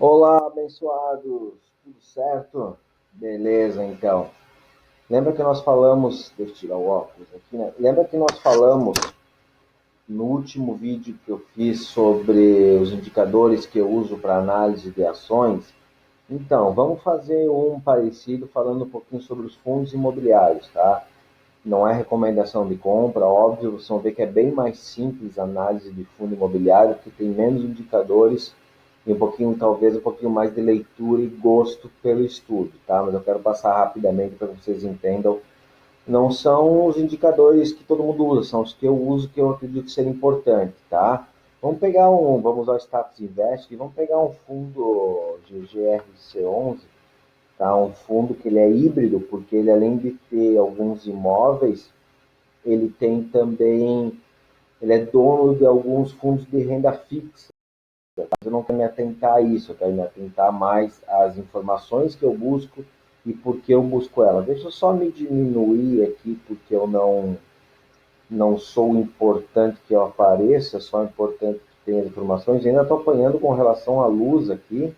Olá, abençoados, tudo certo? Beleza, então. Lembra que nós falamos, deixa eu tirar o óculos aqui, né? Lembra que nós falamos no último vídeo que eu fiz sobre os indicadores que eu uso para análise de ações? Então, vamos fazer um parecido falando um pouquinho sobre os fundos imobiliários, tá? Não é recomendação de compra, óbvio, vocês vão ver que é bem mais simples a análise de fundo imobiliário, que tem menos indicadores e um pouquinho, talvez, um pouquinho mais de leitura e gosto pelo estudo, tá? Mas eu quero passar rapidamente para que vocês entendam. Não são os indicadores que todo mundo usa, são os que eu uso, que eu acredito ser importante, tá? Vamos usar o Status Invest e vamos pegar um fundo GGRC11, tá? Um fundo que ele é híbrido, porque ele, além de ter alguns imóveis, ele tem também, ele é dono de alguns fundos de renda fixa. Eu não quero me atentar a isso, eu quero me atentar mais às informações que eu busco e por que eu busco elas. Deixa eu só me diminuir aqui, porque eu não sou importante que eu apareça, só importante que tenha as informações. Ainda estou apanhando com relação à luz aqui,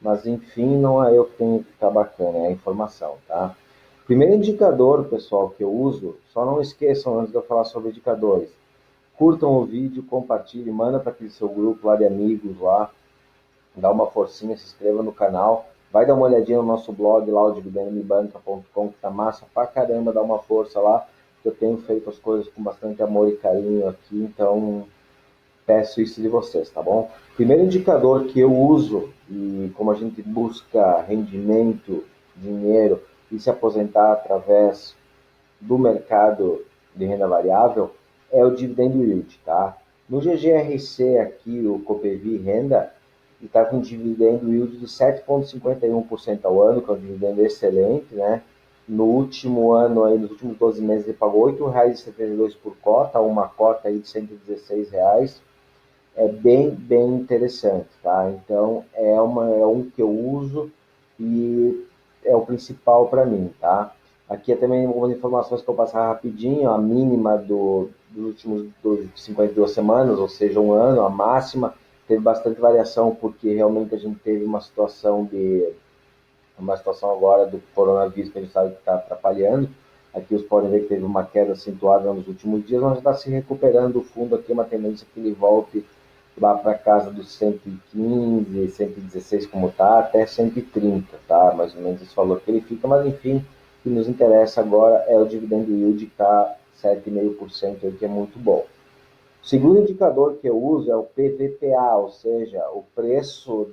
mas enfim, não é eu que tenho que ficar bacana, é a informação, tá? Primeiro indicador, pessoal, que eu uso, só não esqueçam antes de eu falar sobre indicadores, curtam o vídeo, compartilhem, manda para aquele seu grupo lá de amigos lá, dá uma forcinha, se inscreva no canal, vai dar uma olhadinha no nosso blog lá, o dividendomebanca.com, que tá massa pra caramba, dá uma força lá, que eu tenho feito as coisas com bastante amor e carinho aqui, então peço isso de vocês, tá bom? Primeiro indicador que eu uso, e como a gente busca rendimento, dinheiro e se aposentar através do mercado de renda variável, é o dividend yield, tá? No GGRC aqui, o Copevi Renda, está com dividendo yield de 7,51% ao ano, que é um dividendo excelente, né? No último ano, aí, nos últimos 12 meses, ele pagou R$ 8,72 por cota, uma cota aí de R$ 116. É bem interessante, tá? Então, é um que eu uso e é o principal para mim, tá? Aqui é também algumas informações que eu vou passar rapidinho, a mínima dos últimos 52 semanas, ou seja, um ano, a máxima, teve bastante variação, porque realmente a gente teve uma situação agora do coronavírus que a gente sabe que está atrapalhando. Aqui vocês podem ver que teve uma queda acentuada nos últimos dias, mas já está se recuperando o fundo aqui, uma tendência que ele volte lá para casa dos 115, 116 como está, até 130, tá? Mais ou menos esse valor que ele fica, mas enfim, o que nos interessa agora é o dividend yield que está 7,5%, que é muito bom. O segundo indicador que eu uso é o PVPA, ou seja, o preço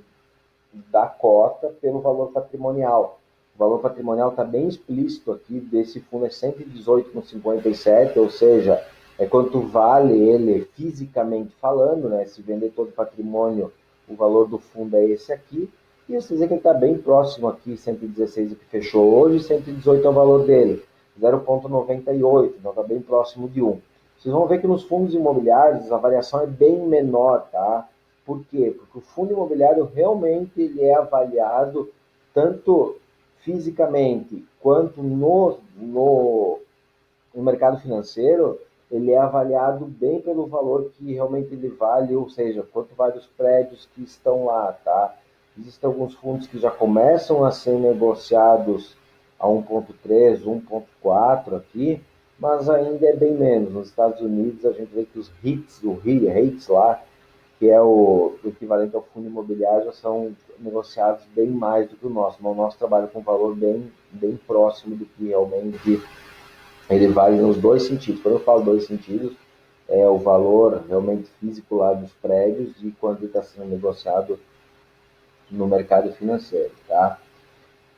da cota pelo valor patrimonial. O valor patrimonial está bem explícito aqui, desse fundo é 118,57, ou seja, é quanto vale ele fisicamente falando, né? Se vender todo o patrimônio, o valor do fundo é esse aqui. E vocês veem que ele está bem próximo aqui, 116 que fechou hoje, 118 é o valor dele, 0,98, então está bem próximo de 1. Vocês vão ver que nos fundos imobiliários a variação é bem menor, tá? Por quê? Porque o fundo imobiliário realmente ele é avaliado tanto fisicamente quanto no mercado financeiro, ele é avaliado bem pelo valor que realmente ele vale, ou seja, quanto vale os prédios que estão lá, tá? Existem alguns fundos que já começam a ser negociados a 1,3, 1,4 aqui, mas ainda é bem menos. Nos Estados Unidos a gente vê que os REITs lá, que é o equivalente ao fundo imobiliário, já são negociados bem mais do que o nosso. Mas o nosso trabalha com um valor bem próximo do que realmente ele vale nos dois sentidos. Quando eu falo dois sentidos, é o valor realmente físico lá dos prédios e quando ele está sendo negociado no mercado financeiro, tá?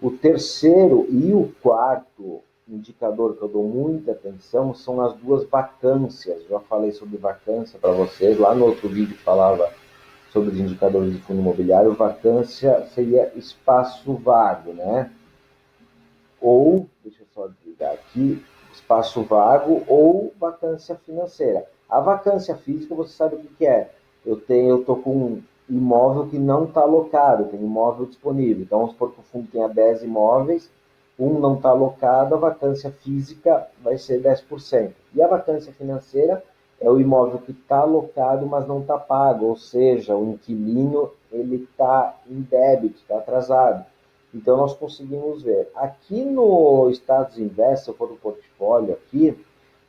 O terceiro e o quarto indicador que eu dou muita atenção são as duas vacâncias. Já falei sobre vacância para vocês, lá no outro vídeo falava sobre os indicadores de fundo imobiliário. Vacância seria espaço vago, né? Ou, deixa eu só desligar aqui, espaço vago ou vacância financeira. A vacância física, você sabe o que é. Eu estou com um imóvel que não está alocado, tem imóvel disponível. Então, vamos supor que o fundo tenha 10 imóveis, um não está alocado, a vacância física vai ser 10%. E a vacância financeira é o imóvel que está alocado, mas não está pago, ou seja, o inquilino ele está em débito, está atrasado. Então nós conseguimos ver. Aqui no Status Invest, se eu for no portfólio aqui,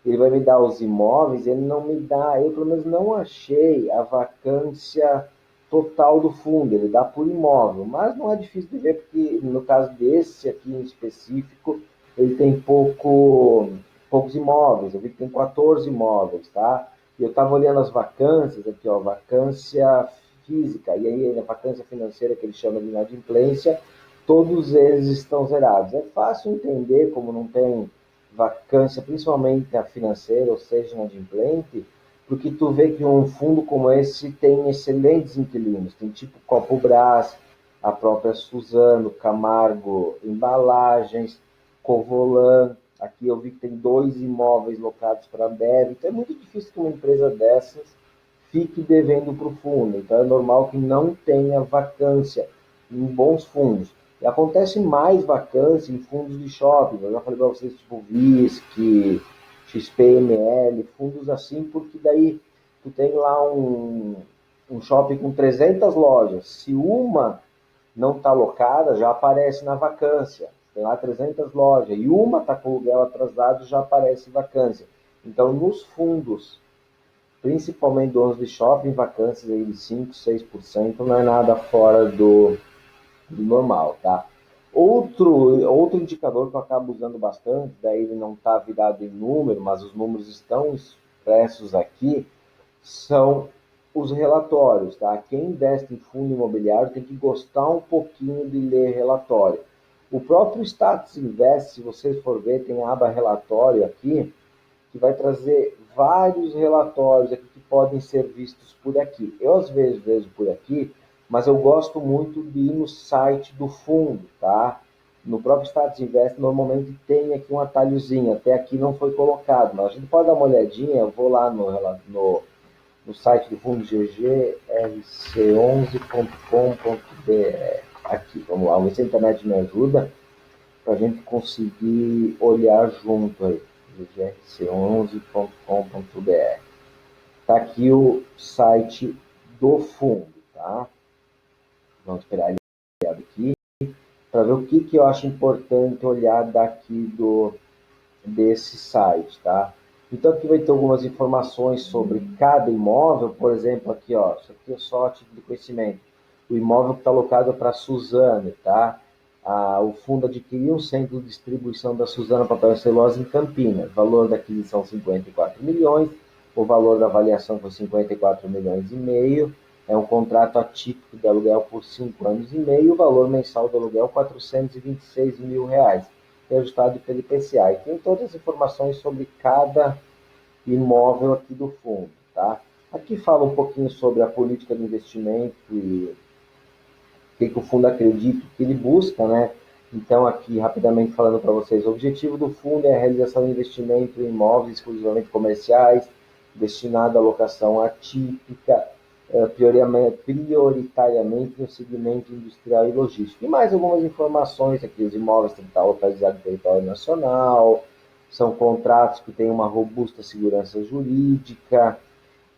ele vai me dar os imóveis, ele não me dá, eu pelo menos não achei a vacância total do fundo, ele dá por imóvel, mas não é difícil de ver, porque no caso desse aqui em específico, ele tem poucos imóveis, eu vi que tem 14 imóveis, tá? E eu estava olhando as vacâncias aqui, ó, vacância física, e aí a vacância financeira que ele chama de inadimplência, todos eles estão zerados. É fácil entender como não tem vacância, principalmente a financeira, ou seja, inadimplente, porque tu vê que um fundo como esse tem excelentes inquilinos, tem tipo Copo Brás, a própria Suzano, Camargo, Embalagens, Covolan, aqui eu vi que tem 2 imóveis locados para a Ambev, então é muito difícil que uma empresa dessas fique devendo para o fundo, então é normal que não tenha vacância em bons fundos. E acontece mais vacância em fundos de shopping, eu já falei para vocês, tipo VISC, XPML, fundos assim, porque daí tu tem lá um shopping com 300 lojas, se uma não está locada, já aparece na vacância. Tem lá 300 lojas e uma está com o aluguel atrasado, já aparece vacância. Então, nos fundos, principalmente donos de shopping, vacâncias aí de 5, 6%, não é nada fora do normal, tá? Outro indicador que eu acabo usando bastante, daí ele não está virado em número, mas os números estão expressos aqui, são os relatórios, tá? Quem investe em fundo imobiliário tem que gostar um pouquinho de ler relatório. O próprio Status Invest, se vocês for ver, tem a aba relatório aqui, que vai trazer vários relatórios aqui que podem ser vistos por aqui. Eu às vezes vejo por aqui, mas eu gosto muito de ir no site do fundo, tá? No próprio Status Invest normalmente tem aqui um atalhozinho, até aqui não foi colocado, mas a gente pode dar uma olhadinha, eu vou lá no site do fundo ggRC11.com.br. Aqui, vamos lá, vamos ver se a internet me ajuda para a gente conseguir olhar junto aí. ggRC11.com.br. Está aqui o site do fundo, tá? Vamos esperar ele aqui para ver o que eu acho importante olhar daqui desse site, tá? Então aqui vai ter algumas informações sobre cada imóvel, por exemplo, aqui, ó, isso aqui é só a título de conhecimento. O imóvel que está alocado para a Suzano, tá? O fundo adquiriu um centro de distribuição da Suzano Papel e Celulose em Campinas. Valor da aquisição 54 milhões, o valor da avaliação foi 54 milhões e meio. É um contrato atípico de aluguel por 5 anos e meio, o valor mensal do aluguel 426 mil reais ajustado pelo IPCA. E tem todas as informações sobre cada imóvel aqui do fundo, tá? Aqui fala um pouquinho sobre a política de investimento e o que o fundo acredita, o que ele busca, né? Então, aqui, rapidamente falando para vocês, o objetivo do fundo é a realização de investimento em imóveis exclusivamente comerciais, destinado à locação atípica, prioritariamente no segmento industrial e logístico. E mais algumas informações aqui, os imóveis têm que estar localizados no território nacional, são contratos que têm uma robusta segurança jurídica,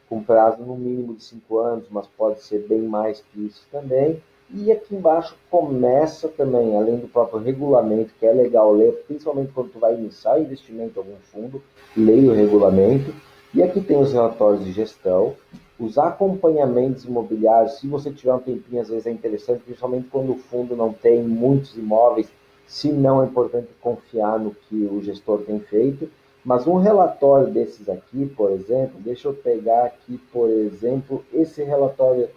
com prazo no mínimo de 5 anos, mas pode ser bem mais que isso também. E aqui embaixo começa também, além do próprio regulamento, que é legal ler, principalmente quando tu vai iniciar investimento em algum fundo, leia o regulamento. E aqui tem os relatórios de gestão, os acompanhamentos imobiliários, se você tiver um tempinho, às vezes é interessante, principalmente quando o fundo não tem muitos imóveis, se não é importante confiar no que o gestor tem feito. Mas um relatório desses aqui, por exemplo, deixa eu pegar aqui, por exemplo, esse relatório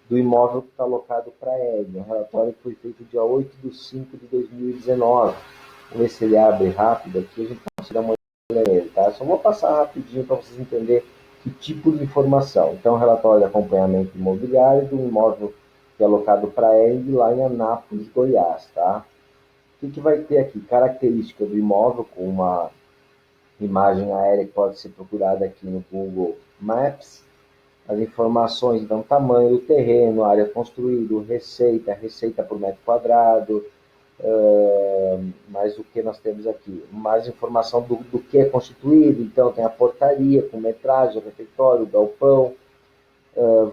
do imóvel que está alocado para a EG, um relatório que foi feito dia 8 de 5 de 2019. Vamos ver se ele abre rápido aqui, a gente consegue dar uma olhada nele, tá? Só vou passar rapidinho para vocês entenderem que tipo de informação. Então, relatório de acompanhamento imobiliário do imóvel que é alocado para a EG lá em Anápolis, Goiás, tá? O que vai ter aqui? Característica do imóvel com uma imagem aérea que pode ser procurada aqui no Google Maps, as informações, então, tamanho do terreno, área construída, receita por metro quadrado, Mas o que nós temos aqui? Mais informação do que é constituído, então tem a portaria com metragem, refeitório, galpão,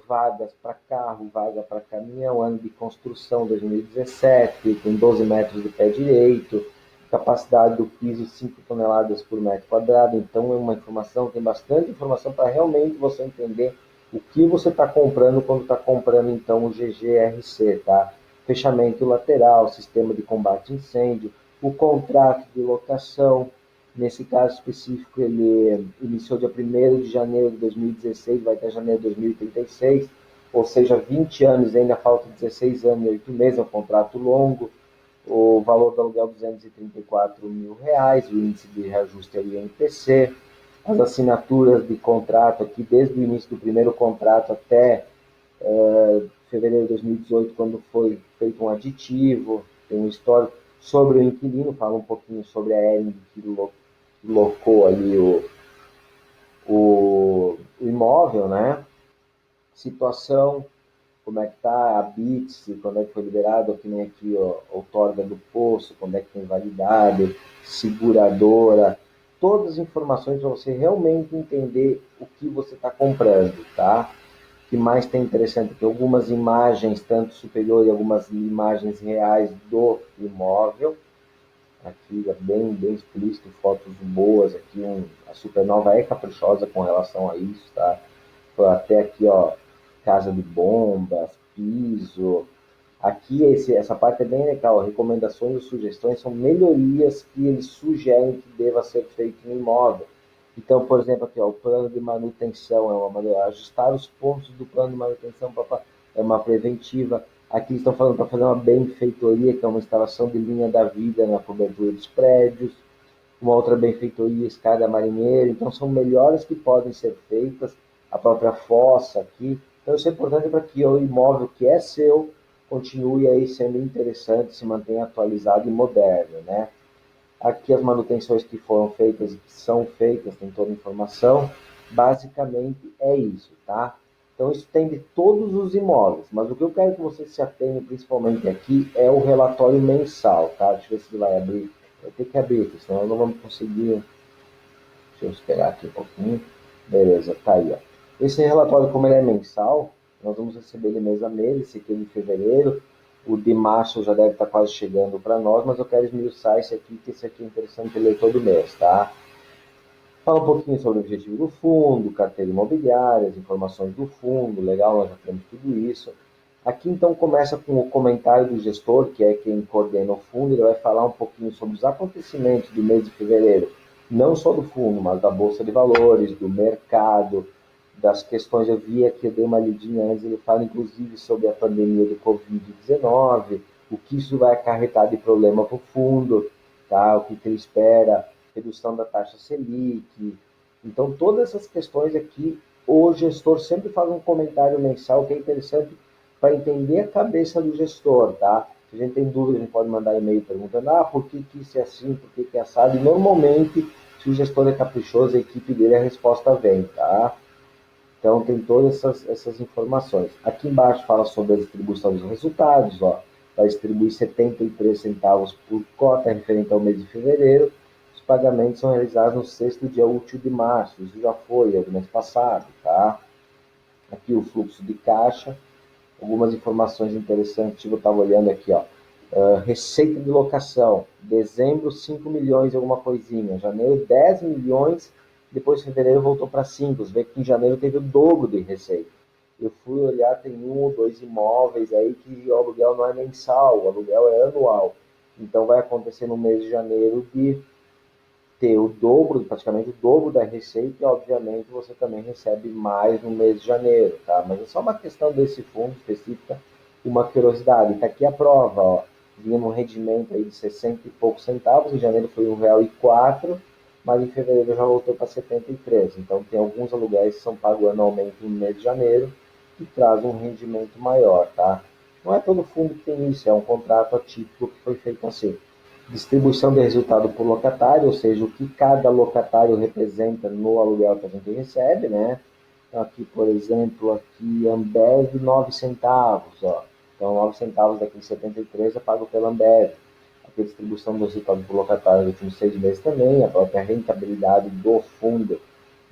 vagas para carro, vaga para caminhão, ano de construção 2017, com 12 metros de pé direito, capacidade do piso 5 toneladas por metro quadrado, então é uma informação, tem bastante informação para realmente você entender o que você está comprando quando está comprando então o GGRC, tá? Fechamento lateral, sistema de combate a incêndio, o contrato de locação, nesse caso específico, ele iniciou dia 1º de janeiro de 2016, vai até janeiro de 2036, ou seja, 20 anos, ainda falta 16 anos e 8 meses, é um contrato longo. O valor do aluguel R$ 234 mil, o índice de reajuste é o INPC, as assinaturas de contrato aqui, desde o início do primeiro contrato até fevereiro de 2018, quando foi feito um aditivo, tem um histórico sobre o inquilino, fala um pouquinho sobre a Ering que locou ali o imóvel, né? Situação, como é que está a BITS, quando é que foi liberado, que nem aqui, ó, outorga do poço, quando é que tem validade, seguradora, todas as informações para você realmente entender o que você está comprando, tá? O que mais tem interessante aqui, algumas imagens, tanto superior e algumas imagens reais do imóvel, aqui é bem explícito, fotos boas aqui, a Supernova é caprichosa com relação a isso, tá? Até aqui, ó, casa de bombas, piso. Aqui essa parte é bem legal, recomendações e sugestões são melhorias que eles sugerem que deva ser feito no imóvel. Então, por exemplo, aqui, ó, o plano de manutenção é uma maneira, ajustar os pontos do plano de manutenção é uma preventiva. Aqui estão falando para fazer uma benfeitoria, que é uma instalação de linha da vida na cobertura dos prédios, uma outra benfeitoria, escada marinheira. Então, são melhores que podem ser feitas, a própria fossa aqui. Então, isso é importante para que o imóvel que é seu continue aí sendo interessante, se mantenha atualizado e moderno, né? Aqui as manutenções que foram feitas e que são feitas, tem toda a informação. Basicamente é isso, tá? Então isso tem de todos os imóveis, mas o que eu quero que você se atenha principalmente aqui é o relatório mensal, tá? Deixa eu ver se ele vai abrir. Vai ter que abrir aqui, senão não vamos conseguir. Deixa eu esperar aqui um pouquinho. Beleza, tá aí, ó. Esse relatório, como ele é mensal, nós vamos receber ele mês a mês, esse aqui é de fevereiro. O de março já deve estar quase chegando para nós, mas eu quero esmiuçar esse aqui, que esse aqui é interessante ler todo mês, tá? Fala um pouquinho sobre o objetivo do fundo, carteira imobiliária, as informações do fundo, legal, nós já temos tudo isso. Aqui então começa com o comentário do gestor, que é quem coordena o fundo, ele vai falar um pouquinho sobre os acontecimentos do mês de fevereiro, não só do fundo, mas da Bolsa de Valores, do mercado, das questões, eu vi aqui, eu dei uma lidinha antes, ele fala inclusive sobre a pandemia do Covid-19, o que isso vai acarretar de problema para o fundo, tá? O que ele espera, redução da taxa Selic. Então, todas essas questões aqui, o gestor sempre faz um comentário mensal que é interessante para entender a cabeça do gestor, tá? Se a gente tem dúvida, a gente pode mandar e-mail perguntando, por que isso é assim, por que é assado? E normalmente, se o gestor é caprichoso, a equipe dele, a resposta vem, tá? Então, tem todas essas informações. Aqui embaixo fala sobre a distribuição dos resultados, ó. Vai distribuir 73 centavos por cota, referente ao mês de fevereiro. Os pagamentos são realizados no sexto dia útil de março. Isso já foi, do mês passado, tá? Aqui o fluxo de caixa. Algumas informações interessantes, eu estava olhando aqui, ó. Receita de locação, dezembro 5 milhões, alguma coisinha, janeiro 10 milhões, depois fevereiro voltou para 5, você vê que em janeiro teve o dobro de receita. Eu fui olhar, tem 1 ou 2 imóveis aí que o aluguel não é mensal, o aluguel é anual. Então vai acontecer no mês de janeiro de ter o dobro, praticamente o dobro da receita, e obviamente você também recebe mais no mês de janeiro, tá? Mas é só uma questão desse fundo específica, uma curiosidade. Está aqui a prova, ó. Vinha num rendimento aí de 60 e poucos centavos, em janeiro foi R$ 1,04, mas em fevereiro já voltou para 73. Então tem alguns aluguéis que são pagos anualmente no mês de janeiro, que traz um rendimento maior, tá? Não é todo fundo que tem isso, é um contrato atípico que foi feito assim. Distribuição de resultado por locatário, ou seja, o que cada locatário representa no aluguel que a gente recebe, né? Então, aqui, por exemplo, aqui Ambev 9 centavos, ó. Então, 9 centavos daquele 73 é pago pela Ambev. porque a distribuição do resultado por locatário nos últimos 6 meses também, a própria rentabilidade do fundo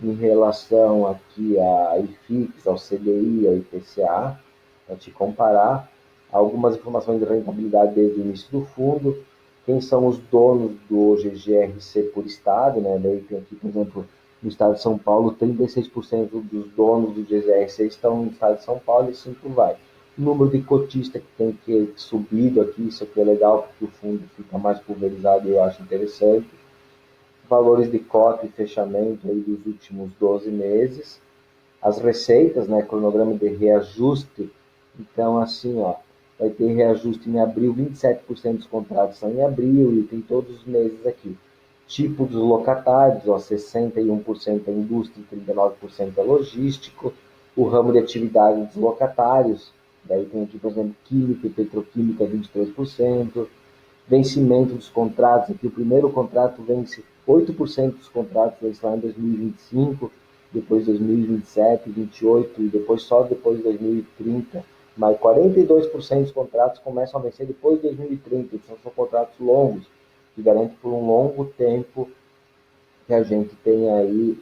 em relação aqui a IFIX, ao CDI, ao IPCA, para te comparar. Algumas informações de rentabilidade desde o início do fundo, quem são os donos do GGRC por estado, né? Daí tem aqui, por exemplo, no estado de São Paulo, 36% dos donos do GGRC estão no estado de São Paulo e assim por vai. O número de cotistas que tem que subido aqui, isso aqui é legal, porque o fundo fica mais pulverizado e eu acho interessante. Valores de cota e fechamento aí dos últimos 12 meses. As receitas, né, cronograma de reajuste. Então, assim, ó, vai ter reajuste em abril, 27% dos contratos são em abril e tem todos os meses aqui. Tipo dos locatários, ó, 61% é indústria e 39% é logístico. O ramo de atividade dos locatários, daí tem aqui, por exemplo, química e petroquímica, 23%. Vencimento dos contratos, aqui o primeiro contrato vence 8% dos contratos vence lá em 2025, depois 2027, 28 e depois só depois de 2030, mas 42% dos contratos começam a vencer depois de 2030, então são contratos longos, que garantem por um longo tempo que a gente tem aí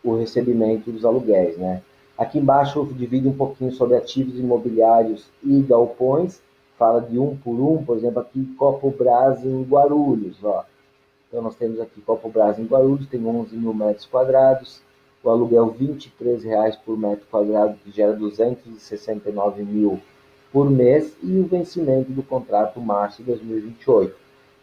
o recebimento dos aluguéis, né? Aqui embaixo divide um pouquinho sobre ativos imobiliários e galpões, fala de um por um, por exemplo, aqui Copo Brás em Guarulhos, ó. Então nós temos aqui Copo Brás em Guarulhos, tem 11 mil metros quadrados, o aluguel R$ 23,00 por metro quadrado, que gera 269 mil por mês, e o vencimento do contrato março de 2028.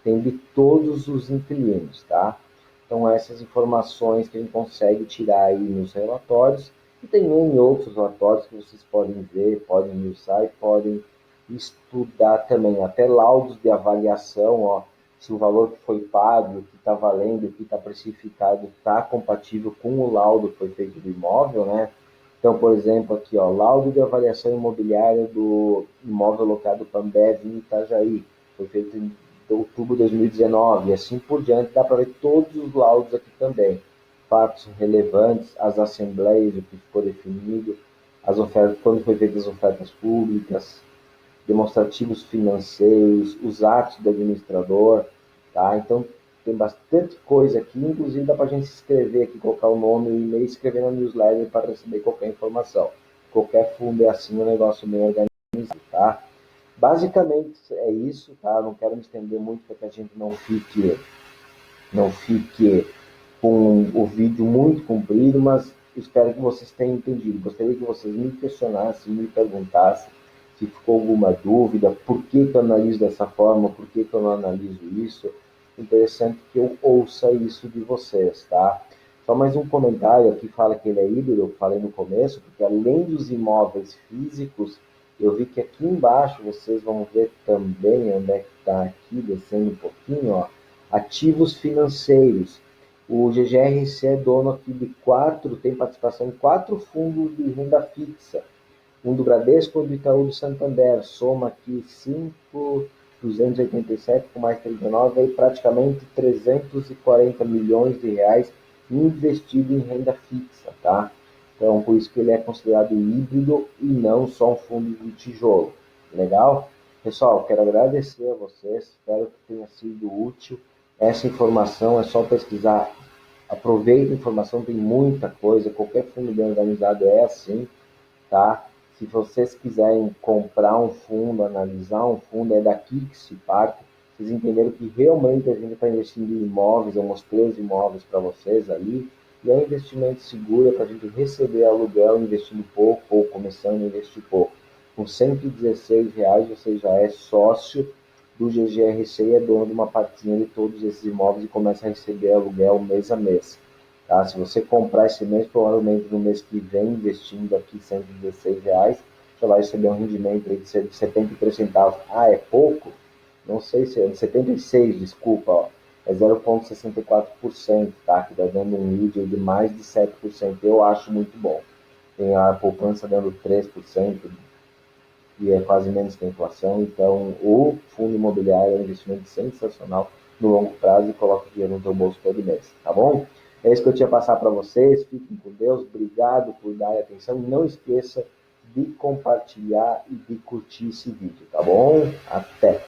Tem de todos os inquilinos, tá? Então essas informações que a gente consegue tirar aí nos relatórios, e tem em outros relatórios que vocês podem ver, podem ir no site, podem estudar também, até laudos de avaliação, ó, se o valor que foi pago, o que está valendo, o que está precificado, está compatível com o laudo que foi feito do imóvel, né? Então, por exemplo, aqui, ó, laudo de avaliação imobiliária do imóvel locado para Ambev em Itajaí, foi feito em outubro de 2019, e assim por diante, dá para ver todos os laudos aqui também. Fatos relevantes, as assembleias, o que ficou definido, as ofertas, quando foi feitas as ofertas públicas, demonstrativos financeiros, os atos do administrador, tá? Então, tem bastante coisa aqui, inclusive dá para a gente se inscrever aqui, colocar o nome e e-mail, escrever na newsletter para receber qualquer informação. Qualquer fundo é assim, um negócio bem organizado, tá? Basicamente é isso, tá? Não quero me estender muito para que a gente não fique com o vídeo muito comprido, mas espero que vocês tenham entendido. Gostaria que vocês me questionassem, me perguntassem se ficou alguma dúvida, por que eu analiso dessa forma, por que eu não analiso isso. Interessante que eu ouça isso de vocês, tá? Só mais um comentário aqui, fala que ele é híbrido, eu falei no começo, porque além dos imóveis físicos, eu vi que aqui embaixo vocês vão ver também, onde é que está aqui, descendo um pouquinho, ó, ativos financeiros. O GGRC é dono aqui de tem participação em 4 fundos de renda fixa. Um do Bradesco e um do Itaú do Santander. Soma aqui 5.287 com mais 39, aí praticamente 340 milhões de reais investido em renda fixa, tá? Então, por isso que ele é considerado híbrido e não só um fundo de tijolo. Legal? Pessoal, quero agradecer a vocês, espero que tenha sido útil. Essa informação é só pesquisar. Aproveita a informação, tem muita coisa, qualquer fundo bem organizado é assim, tá? Se vocês quiserem comprar um fundo, analisar um fundo, é daqui que se parte. Vocês entenderam que realmente a gente está investindo em imóveis, eu mostrei os imóveis para vocês ali, e é um investimento seguro, é para a gente receber aluguel investindo pouco ou começando a investir pouco. Com R$ 116 você já é sócio do GGRC e é dono de uma partinha de todos esses imóveis e começa a receber aluguel mês a mês. Tá? Se você comprar esse mês, provavelmente no mês que vem, investindo aqui R$ 116, você vai receber um rendimento aí de 73 centavos. Ah, é pouco? Não sei se é de 76, desculpa, ó. É 0,64%, tá? Que está dando um yield de mais de 7%. Eu acho muito bom. Tem a poupança dando 3%, e é quase menos que a inflação. Então, o fundo imobiliário é um investimento sensacional no longo prazo e coloca o dinheiro no teu bolso todo mês, tá bom? É isso que eu tinha a passar para vocês. Fiquem com Deus. Obrigado por dar atenção. E não esqueça de compartilhar e de curtir esse vídeo, tá bom? Até!